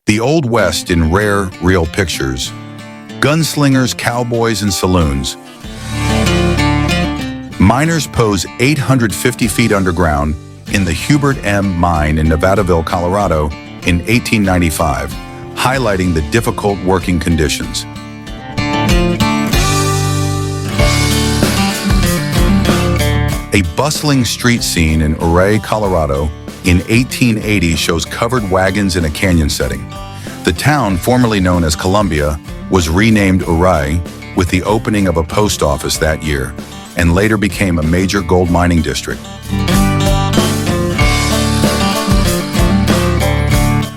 The Old West in rare, real pictures. Gunslingers, cowboys, and saloons. Miners pose 850 feet underground in the Hubert M. mine in Nevadaville, Colorado in 1895, highlighting the difficult working conditions. A bustling street scene in Ouray, Colorado in 1880 shows covered wagons in a canyon setting. The town, formerly known as Columbia, was renamed Ouray with the opening of a post office that year, and later became a major gold mining district.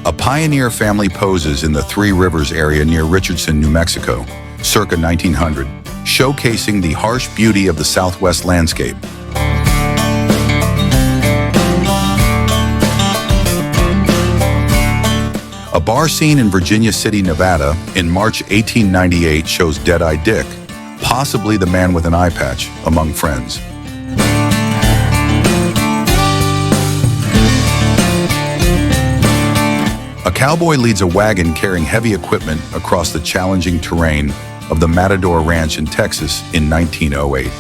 A pioneer family poses in the Three Rivers area near Richardson, New Mexico, circa 1900, showcasing the harsh beauty of the Southwest landscape. A bar scene in Virginia City, Nevada, in March 1898 shows Dead-Eye Dick, possibly the man with an eye patch, among friends. A cowboy leads a wagon carrying heavy equipment across the challenging terrain of the Matador Ranch in Texas in 1908.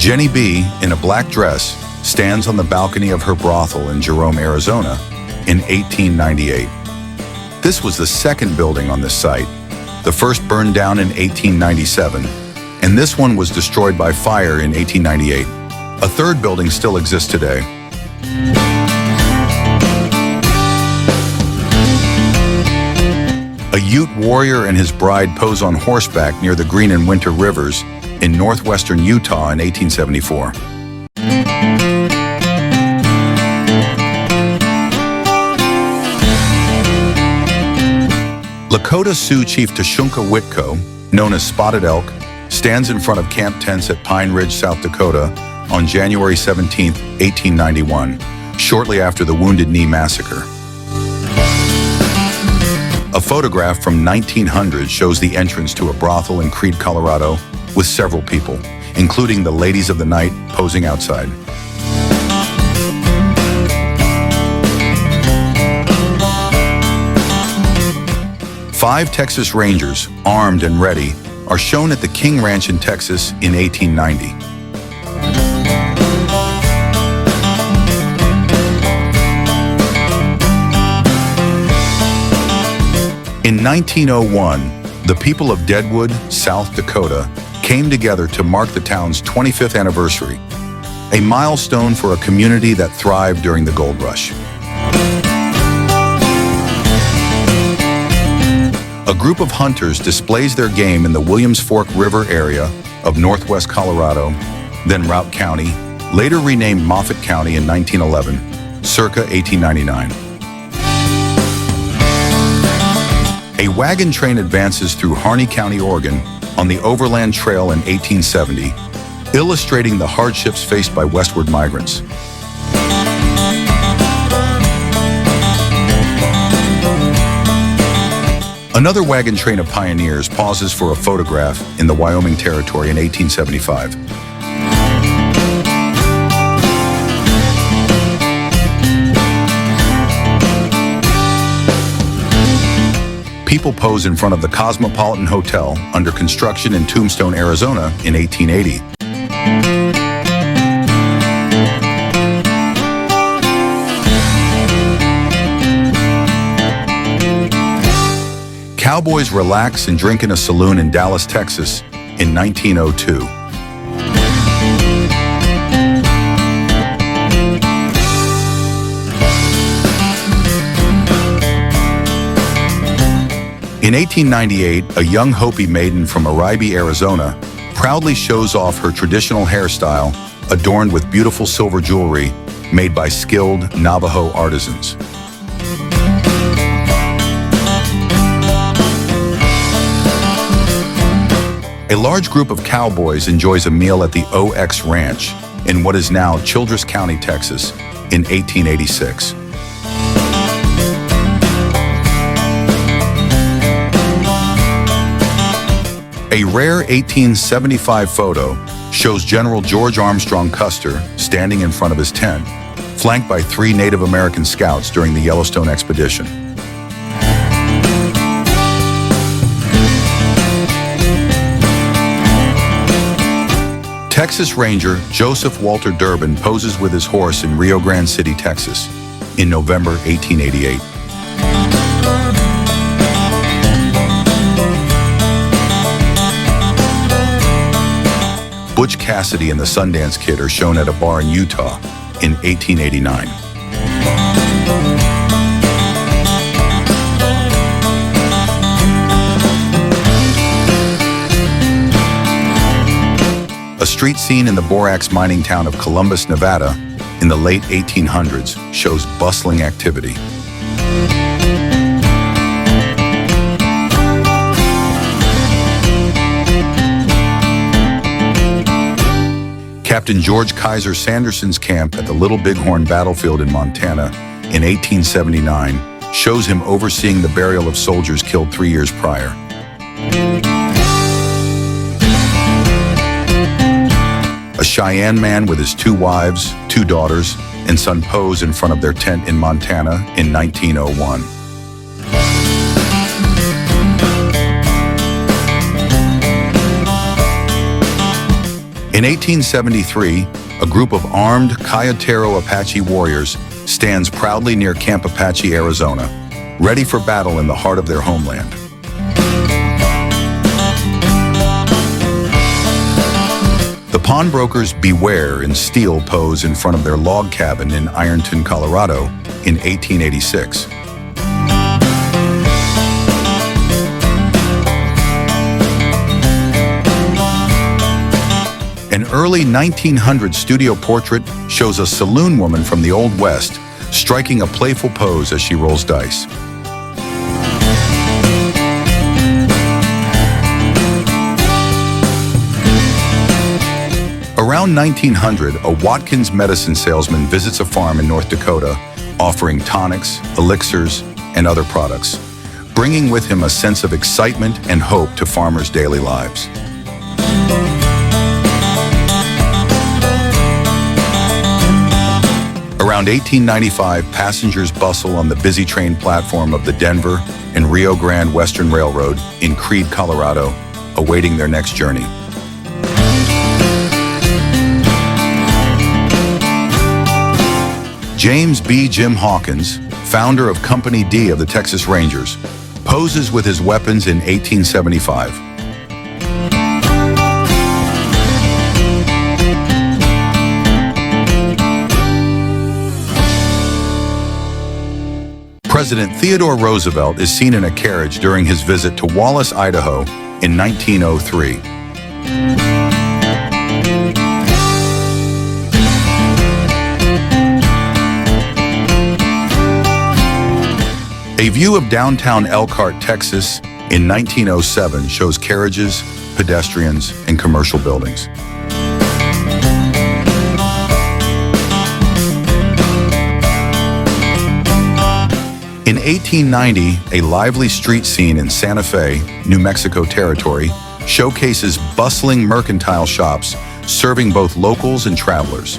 Jenny B., in a black dress, stands on the balcony of her brothel in Jerome, Arizona, in 1898. This was the second building on this site. The first burned down in 1897, and this one was destroyed by fire in 1898. A third building still exists today. A Ute warrior and his bride pose on horseback near the Green and Winter Rivers in northwestern Utah in 1874. Lakota Sioux Chief Tashunka Whitko, known as Spotted Elk, stands in front of camp tents at Pine Ridge, South Dakota on January 17, 1891, shortly after the Wounded Knee Massacre. A photograph from 1900 shows the entrance to a brothel in Creede, Colorado, with several people, including the ladies of the night posing outside. Five Texas Rangers, armed and ready, are shown at the King Ranch in Texas in 1890. In 1901, the people of Deadwood, South Dakota, came together to mark the town's 25th anniversary, a milestone for a community that thrived during the gold rush. A group of hunters displays their game in the Williams Fork River area of northwest Colorado, then Routt County, later renamed Moffett County in 1911, circa 1899. A wagon train advances through Harney County, Oregon, on the Overland Trail in 1870, illustrating the hardships faced by westward migrants. Another wagon train of pioneers pauses for a photograph in the Wyoming Territory in 1875. People pose in front of the Cosmopolitan Hotel under construction in Tombstone, Arizona in 1880. Cowboys relax and drink in a saloon in Dallas, Texas in 1902. In 1898, a young Hopi maiden from Arribe, Arizona, proudly shows off her traditional hairstyle adorned with beautiful silver jewelry made by skilled Navajo artisans. A large group of cowboys enjoys a meal at the OX Ranch in what is now Childress County, Texas, in 1886. A rare 1875 photo shows General George Armstrong Custer standing in front of his tent, flanked by 3 Native American scouts during the Yellowstone expedition. Texas Ranger Joseph Walter Durbin poses with his horse in Rio Grande City, Texas, in November 1888. Butch Cassidy and the Sundance Kid are shown at a bar in Utah in 1889. A street scene in the borax mining town of Columbus, Nevada, in the late 1800s shows bustling activity. Captain George Kaiser Sanderson's camp at the Little Bighorn battlefield in Montana in 1879 shows him overseeing the burial of soldiers killed 3 years prior. A Cheyenne man with his 2 wives, 2 daughters, and son pose in front of their tent in Montana in 1901. In 1873, a group of armed Cayetero Apache warriors stands proudly near Camp Apache, Arizona, ready for battle in the heart of their homeland. The pawnbrokers Beware and Steele pose in front of their log cabin in Ironton, Colorado, in 1886. An early 1900 studio portrait shows a saloon woman from the Old West striking a playful pose as she rolls dice. Around 1900, a Watkins medicine salesman visits a farm in North Dakota, offering tonics, elixirs, and other products, bringing with him a sense of excitement and hope to farmers' daily lives. Around 1895, passengers bustle on the busy train platform of the Denver and Rio Grande Western Railroad in Creede, Colorado, awaiting their next journey. James B. Jim Hawkins, founder of Company D of the Texas Rangers, poses with his weapons in 1875. President Theodore Roosevelt is seen in a carriage during his visit to Wallace, Idaho in 1903. A view of downtown Elkhart, Texas in 1907 shows carriages, pedestrians, and commercial buildings. In 1890, a lively street scene in Santa Fe, New Mexico territory, showcases bustling mercantile shops serving both locals and travelers.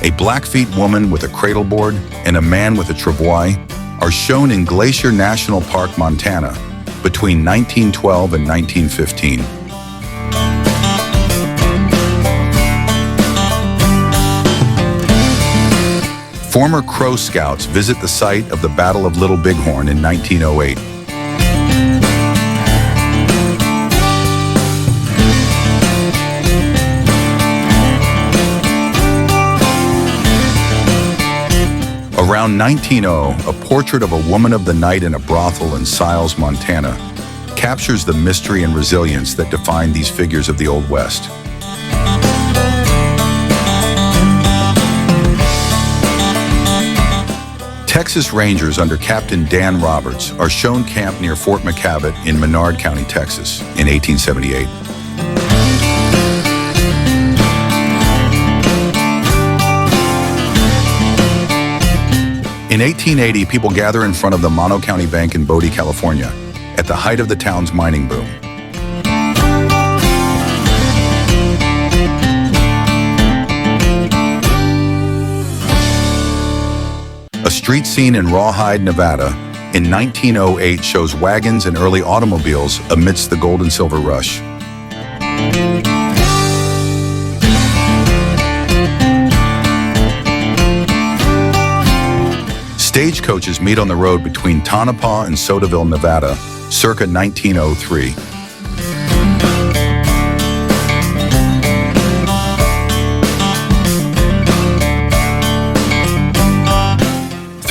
A Blackfeet woman with a cradleboard and a man with a travois are shown in Glacier National Park, Montana, between 1912 and 1915. Former Crow Scouts visit the site of the Battle of Little Bighorn in 1908. Around 1900, a portrait of a woman of the night in a brothel in Siles, Montana, captures the mystery and resilience that define these figures of the Old West. Texas Rangers under Captain Dan Roberts are shown camped near Fort McCavitt in Menard County, Texas, in 1878. In 1880, people gather in front of the Mono County Bank in Bodie, California, at the height of the town's mining boom. A street scene in Rawhide, Nevada, in 1908 shows wagons and early automobiles amidst the gold and silver rush. Stagecoaches meet on the road between Tonopah and Sodaville, Nevada, circa 1903.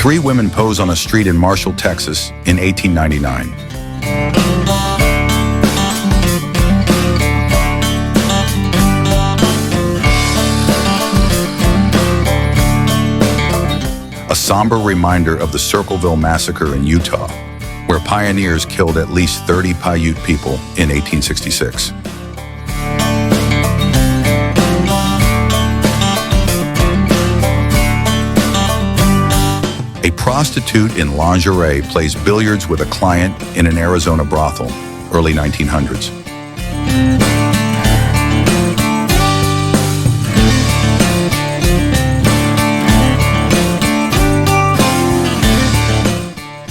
Three women pose on a street in Marshall, Texas, in 1899. A somber reminder of the Circleville Massacre in Utah, where pioneers killed at least 30 Paiute people in 1866. A prostitute in lingerie plays billiards with a client in an Arizona brothel, early 1900s.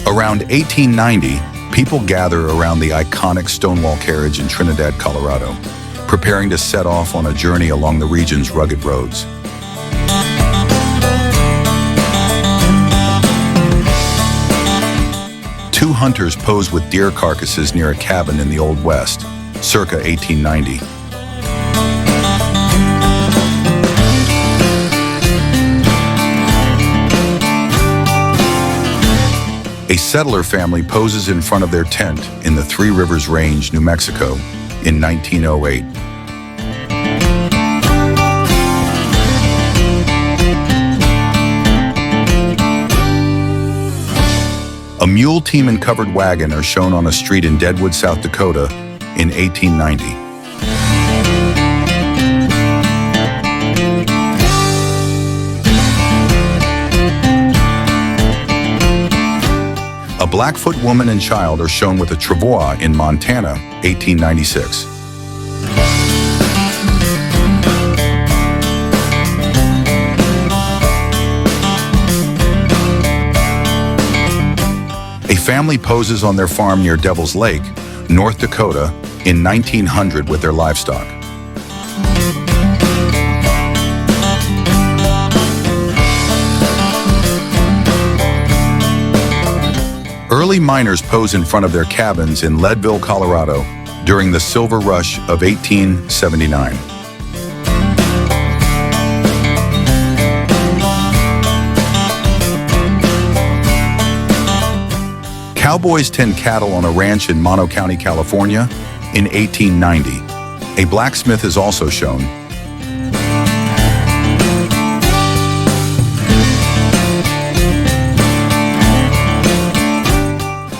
Around 1890, people gather around the iconic Stonewall carriage in Trinidad, Colorado, preparing to set off on a journey along the region's rugged roads. Two hunters pose with deer carcasses near a cabin in the Old West, circa 1890. A settler family poses in front of their tent in the Three Rivers Range, New Mexico, in 1908. A mule team and covered wagon are shown on a street in Deadwood, South Dakota, in 1890. A Blackfoot woman and child are shown with a travois in Montana, 1896. A family poses on their farm near Devil's Lake, North Dakota, in 1900 with their livestock. Early miners pose in front of their cabins in Leadville, Colorado, during the Silver Rush of 1879. Cowboys tend cattle on a ranch in Mono County, California, in 1890. A blacksmith is also shown.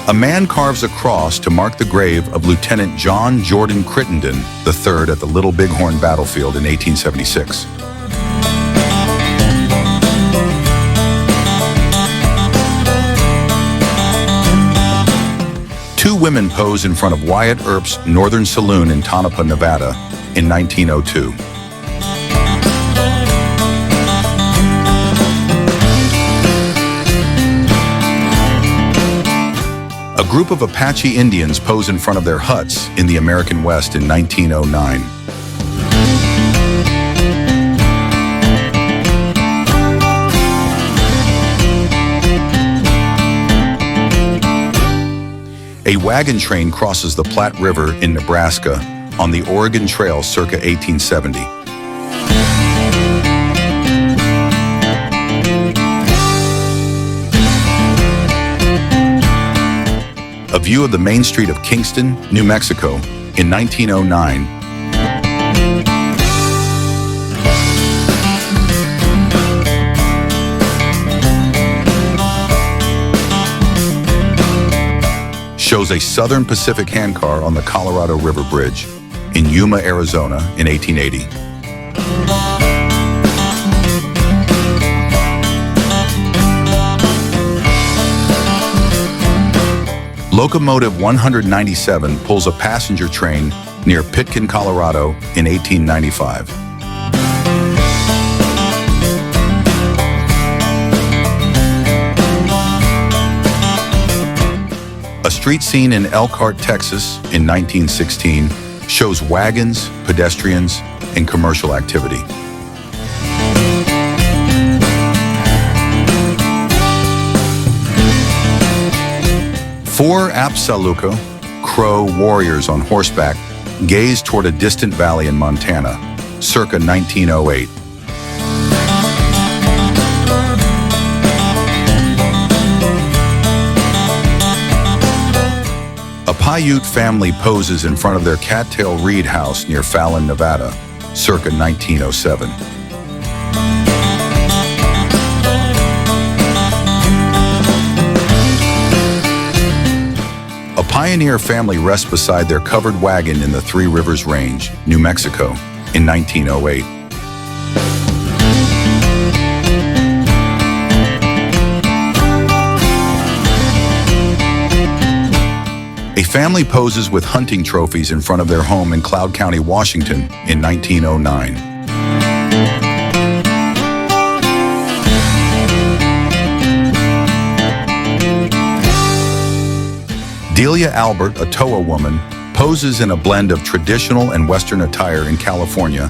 A man carves a cross to mark the grave of Lieutenant John Jordan Crittenden III at the Little Bighorn battlefield in 1876. Two women pose in front of Wyatt Earp's Northern Saloon in Tonopah, Nevada, in 1902. A group of Apache Indians pose in front of their huts in the American West in 1909. A wagon train crosses the Platte River in Nebraska on the Oregon Trail circa 1870. A view of the main street of Kingston, New Mexico, in 1909. Shows a Southern Pacific handcar on the Colorado River Bridge in Yuma, Arizona, in 1880. Locomotive 197 pulls a passenger train near Pitkin, Colorado in 1895. A street scene in Elkhart, Texas in 1916 shows wagons, pedestrians, and commercial activity. Four Apsaluka, Crow warriors on horseback gaze toward a distant valley in Montana, circa 1908. A Paiute family poses in front of their cattail reed house near Fallon, Nevada, circa 1907. A pioneer family rests beside their covered wagon in the Three Rivers Range, New Mexico, in 1908. A family poses with hunting trophies in front of their home in Cloud County, Washington, in 1909. Delia Albert, a Toa woman, poses in a blend of traditional and Western attire in California,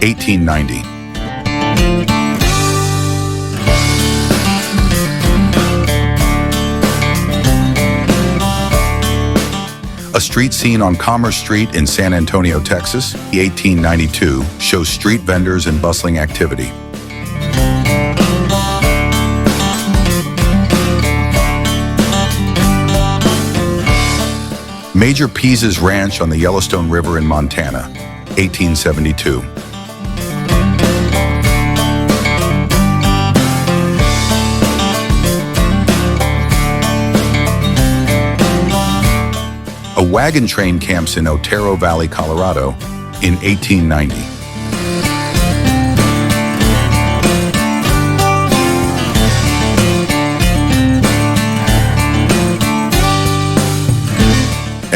1890. A street scene on Commerce Street in San Antonio, Texas, 1892, shows street vendors and bustling activity. Major Pease's Ranch on the Yellowstone River in Montana, 1872. A wagon train camps in Otero Valley, Colorado, in 1890.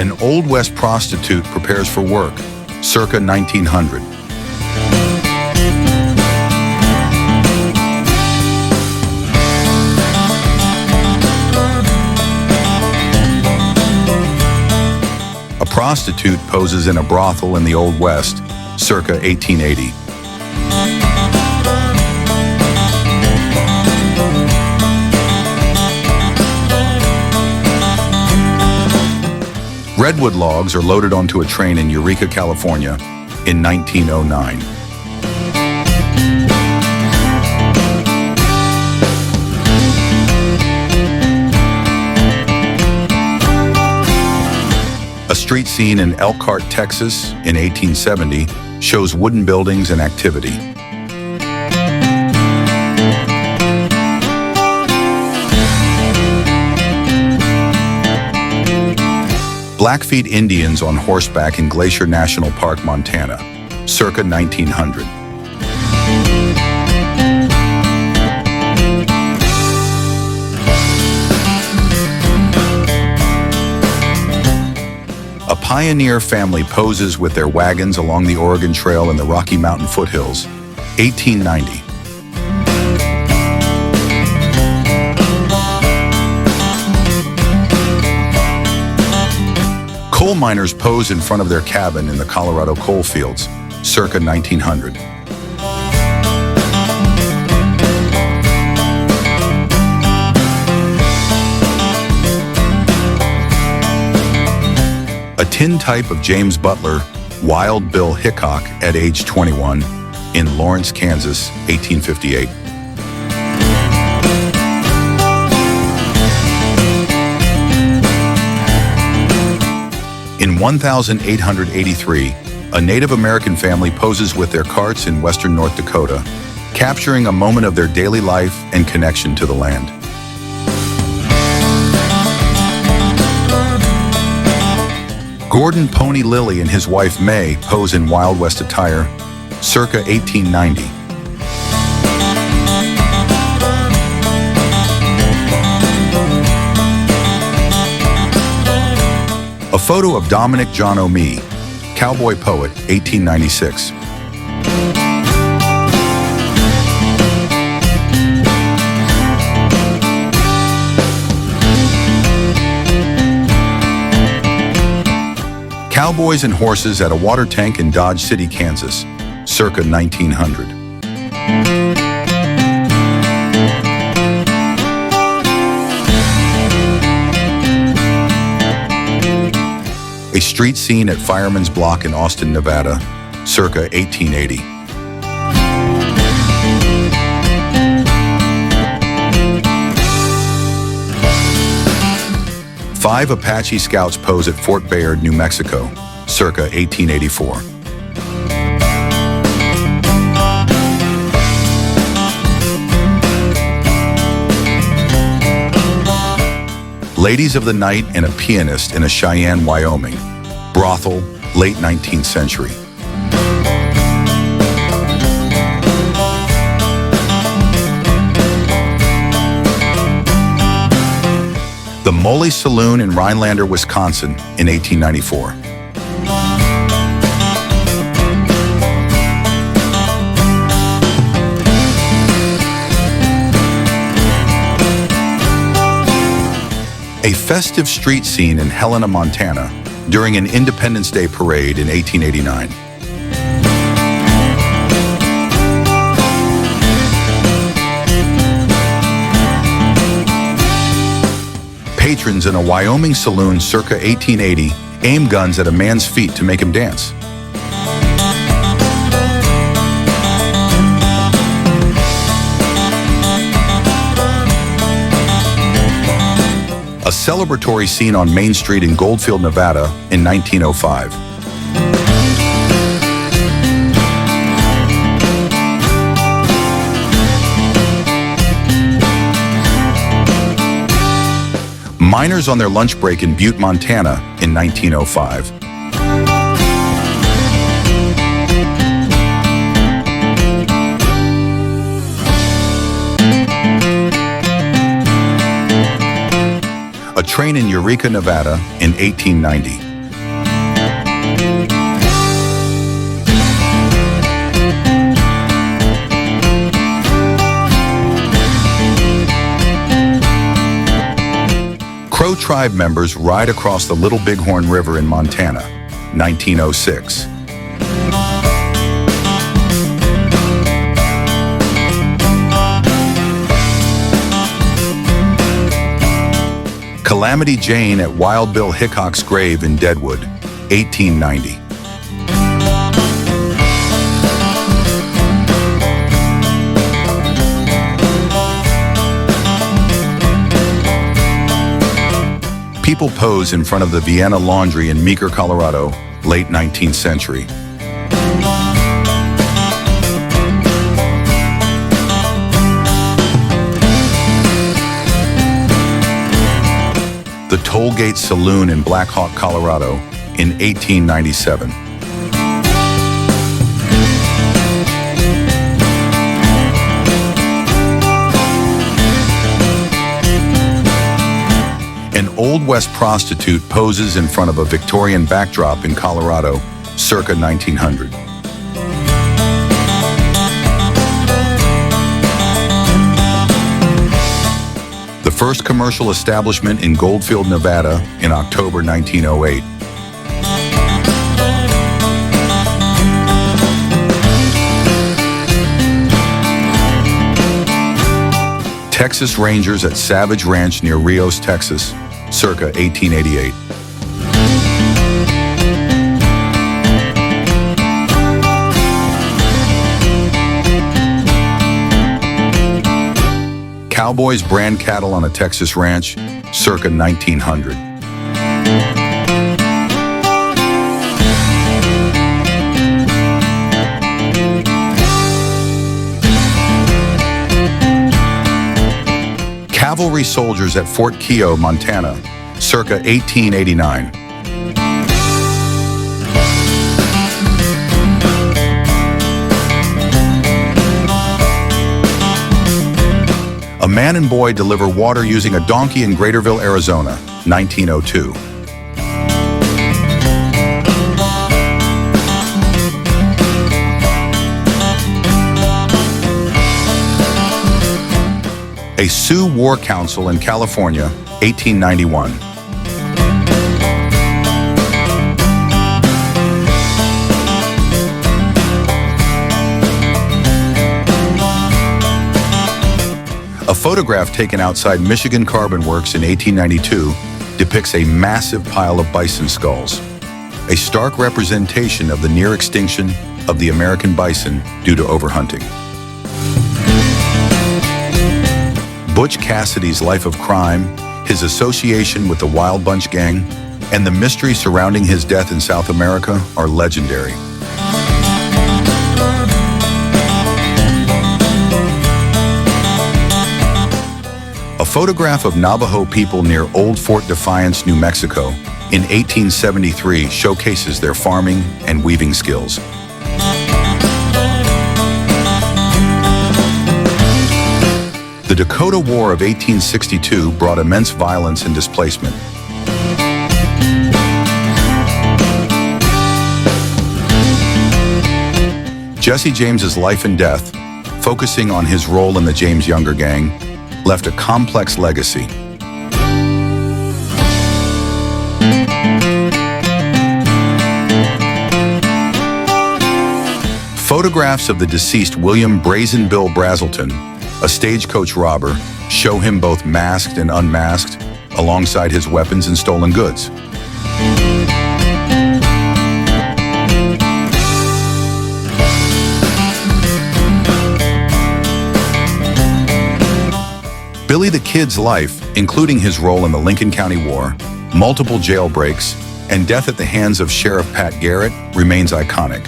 An Old West prostitute prepares for work, circa 1900. A prostitute poses in a brothel in the Old West, circa 1880. Redwood logs are loaded onto a train in Eureka, California, in 1909. A street scene in Elkhart, Texas, in 1870, shows wooden buildings and activity. Blackfeet Indians on horseback in Glacier National Park, Montana, circa 1900. A pioneer family poses with their wagons along the Oregon Trail in the Rocky Mountain foothills, 1890. Coal miners pose in front of their cabin in the Colorado coal fields, circa 1900. A tintype of James Butler, Wild Bill Hickok at age 21, in Lawrence, Kansas, 1858. In 1883, a Native American family poses with their carts in western North Dakota, capturing a moment of their daily life and connection to the land. Gordon Pony Lilly and his wife May pose in Wild West attire, circa 1890. photo of Dominic John O'Mee, cowboy poet, 1896. Cowboys and horses at a water tank in Dodge City, Kansas, circa 1900. A street scene at Fireman's Block in Austin, Nevada, circa 1880. Five Apache Scouts pose at Fort Bayard, New Mexico, circa 1884. Ladies of the Night and a pianist in a Cheyenne, Wyoming, brothel, late 19th century. The Molly Saloon in Rhinelander, Wisconsin in 1894. A festive street scene in Helena, Montana during an Independence Day parade in 1889. Patrons in a Wyoming saloon circa 1880 aim guns at a man's feet to make him dance. A celebratory scene on Main Street in Goldfield, Nevada in 1905. Miners on their lunch break in Butte, Montana in 1905. A train in Eureka, Nevada in 1890. Crow tribe members ride across the Little Bighorn River in Montana, 1906. Calamity Jane at Wild Bill Hickok's grave in Deadwood, 1890. People pose in front of the Vienna Laundry in Meeker, Colorado, late 19th century. The Tollgate Saloon in Black Hawk, Colorado, in 1897. An Old West prostitute poses in front of a Victorian backdrop in Colorado, circa 1900. The first commercial establishment in Goldfield, Nevada in October 1908. Texas Rangers at Savage Ranch near Rios, Texas, circa 1888. Cowboys brand cattle on a Texas ranch, circa 1900. Cavalry soldiers at Fort Keogh, Montana, circa 1889. A man and boy deliver water using a donkey in Greaterville, Arizona, 1902. A Sioux War Council in California, 1891. A photograph taken outside Michigan Carbon Works in 1892 depicts a massive pile of bison skulls, a stark representation of the near extinction of the American bison due to overhunting. Butch Cassidy's life of crime, his association with the Wild Bunch Gang, and the mystery surrounding his death in South America are legendary. A photograph of Navajo people near Old Fort Defiance, New Mexico, in 1873 showcases their farming and weaving skills. The Dakota War of 1862 brought immense violence and displacement. Jesse James's life and death, focusing on his role in the James Younger Gang, left a complex legacy. Photographs of the deceased William Brazen Bill Brazelton, a stagecoach robber, show him both masked and unmasked, alongside his weapons and stolen goods. Billy the Kid's life, including his role in the Lincoln County War, multiple jailbreaks, and death at the hands of Sheriff Pat Garrett, remains iconic.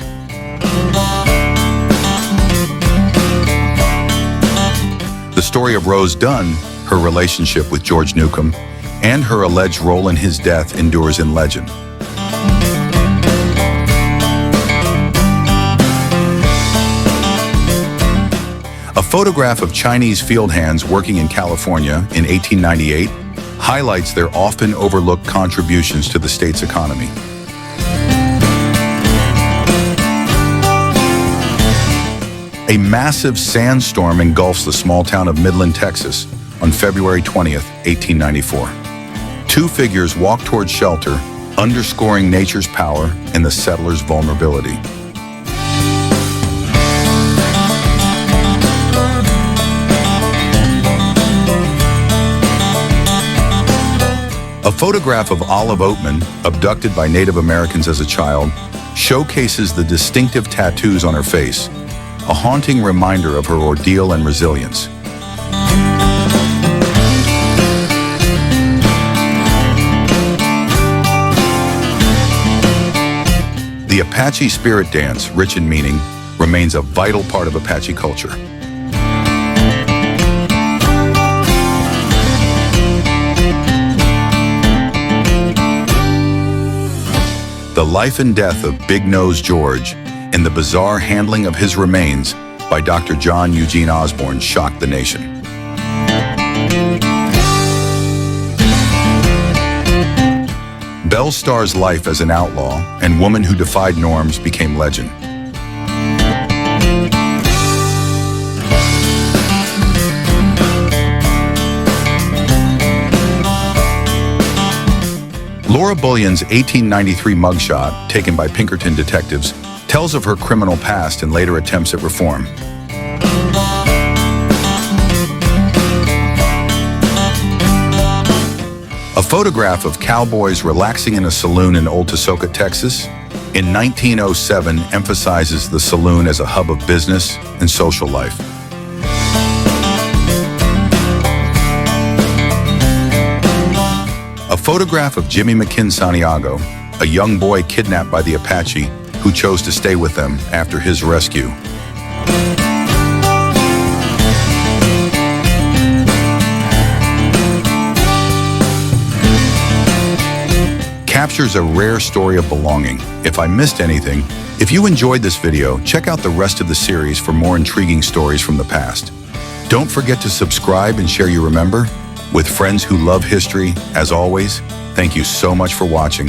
The story of Rose Dunn, her relationship with George Newcomb, and her alleged role in his death endures in legend. A photograph of Chinese field hands working in California in 1898 highlights their often overlooked contributions to the state's economy. A massive sandstorm engulfs the small town of Midland, Texas, on February 20th, 1894. Two figures walk toward shelter, underscoring nature's power and the settlers' vulnerability. A photograph of Olive Oatman, abducted by Native Americans as a child, showcases the distinctive tattoos on her face, a haunting reminder of her ordeal and resilience. The Apache spirit dance, rich in meaning, remains a vital part of Apache culture. The life and death of Big Nose George and the bizarre handling of his remains by Dr. John Eugene Osborne shocked the nation. Belle Starr's life as an outlaw and woman who defied norms became legend. Laura Bullion's 1893 mugshot, taken by Pinkerton detectives, tells of her criminal past and later attempts at reform. A photograph of cowboys relaxing in a saloon in Old Tasoka, Texas, in 1907 emphasizes the saloon as a hub of business and social life. A photograph of Jimmy McKin Santiago, a young boy kidnapped by the Apache who chose to stay with them after his rescue. Captures a rare story of belonging. If I missed anything, if you enjoyed this video, check out the rest of the series for more intriguing stories from the past. Don't forget to subscribe and share your remember with friends who love history. As always, thank you so much for watching.